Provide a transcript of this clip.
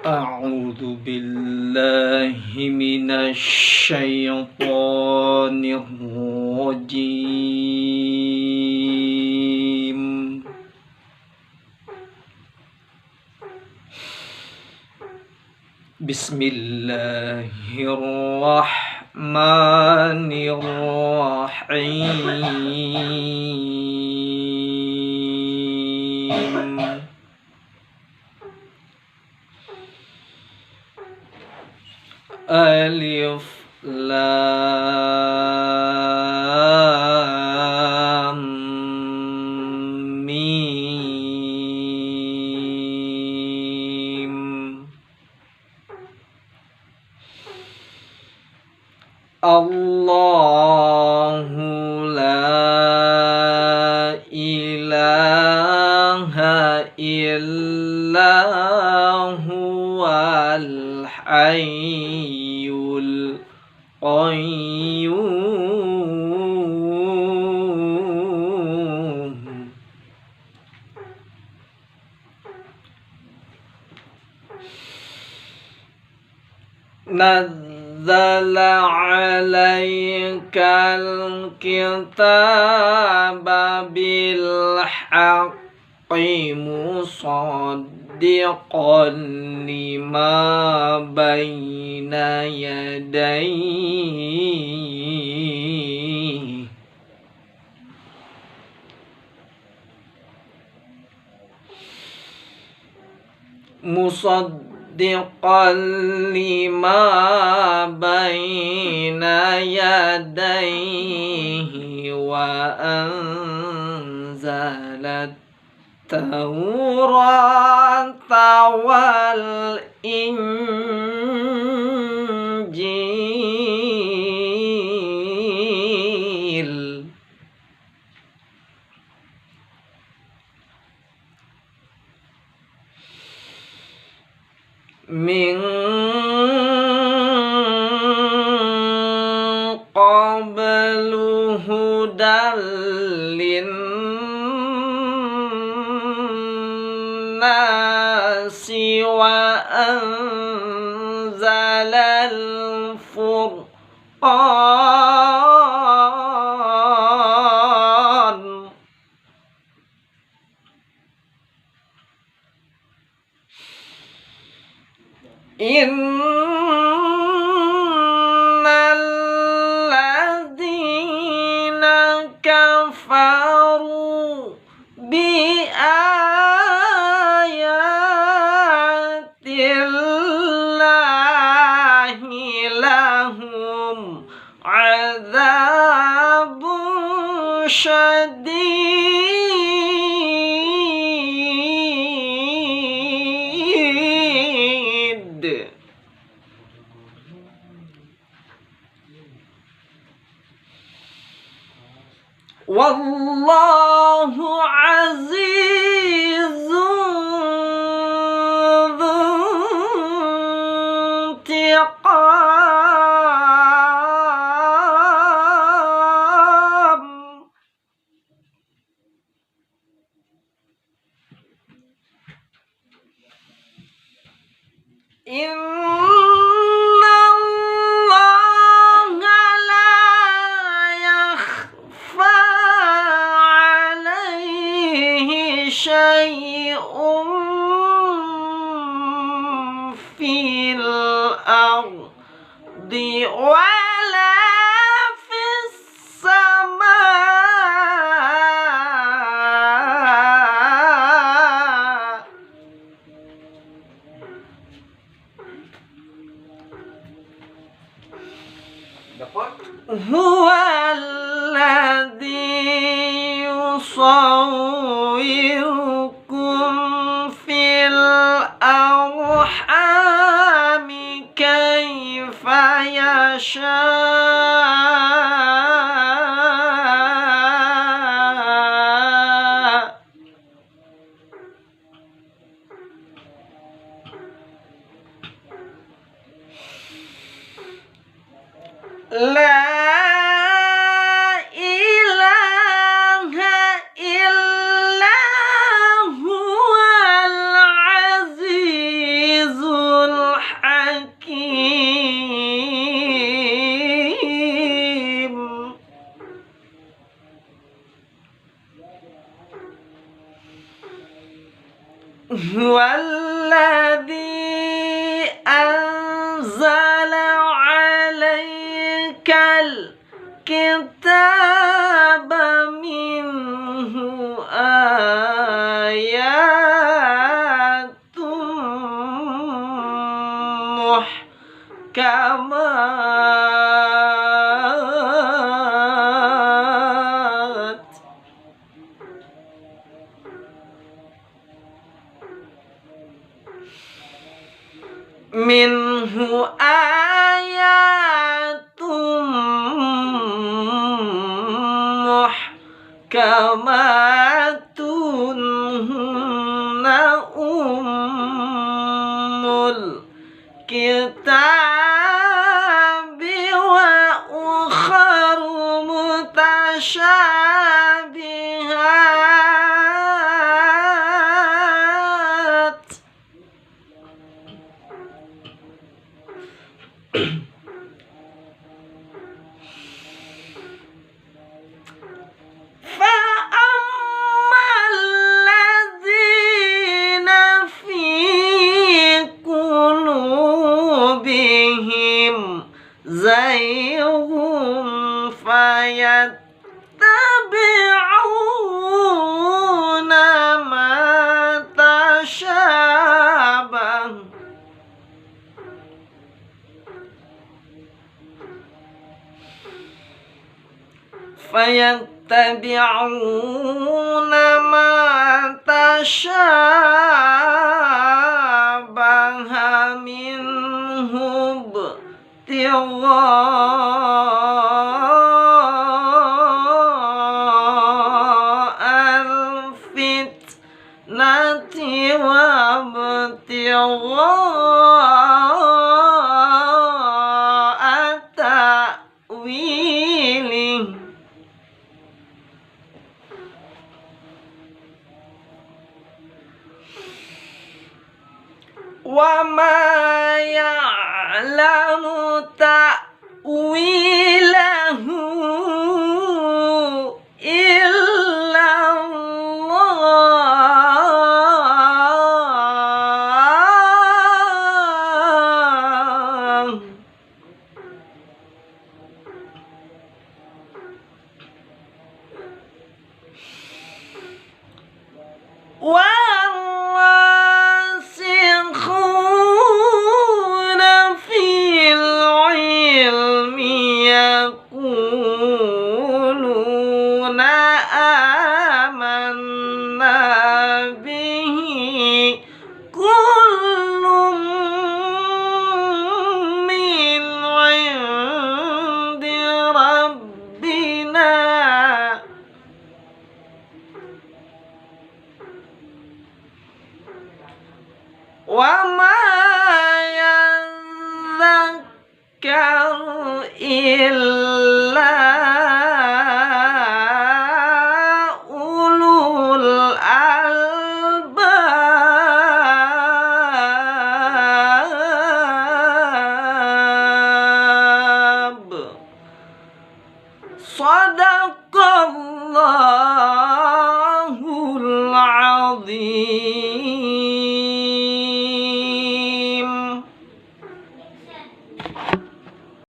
أعوذ بالله من الشيطان الرجيم. بسم الله الرحمن الرحيم. ألف لام ميم. الله لا إله إلا هو الحي القيوم. نزل عليك الكتاب بالحق مصدقا لما بين يديه مصدقا لما بين يديه وأنزل التوراة والإنجيل من قبل هدى للناس وأنزل الفرقان إن الذين كفروا بآيات الله لهم عذاب شديد والله عزيز ذو انتقام. إن الله لا يخفى عليه شيء في الأرض ولا في السماء. هو الذي يصوركم في الأرحام كيف يشاء. لا إله إلا هو العزيز هو الذي أنزل عليك الكتاب منه آيات محكمات منه آيات محكمات هن أم الكتاب وأخر متشابهات فأما الذين في قلوبهم زيغ فيتبعون ما تشابه منه ابتغاء الفتنة وابتغاء تأويله وما يعلم تأويله إلا الله والراسخون في العلم يقولون آمنا به كل من عند ربنا وما يذكر إلا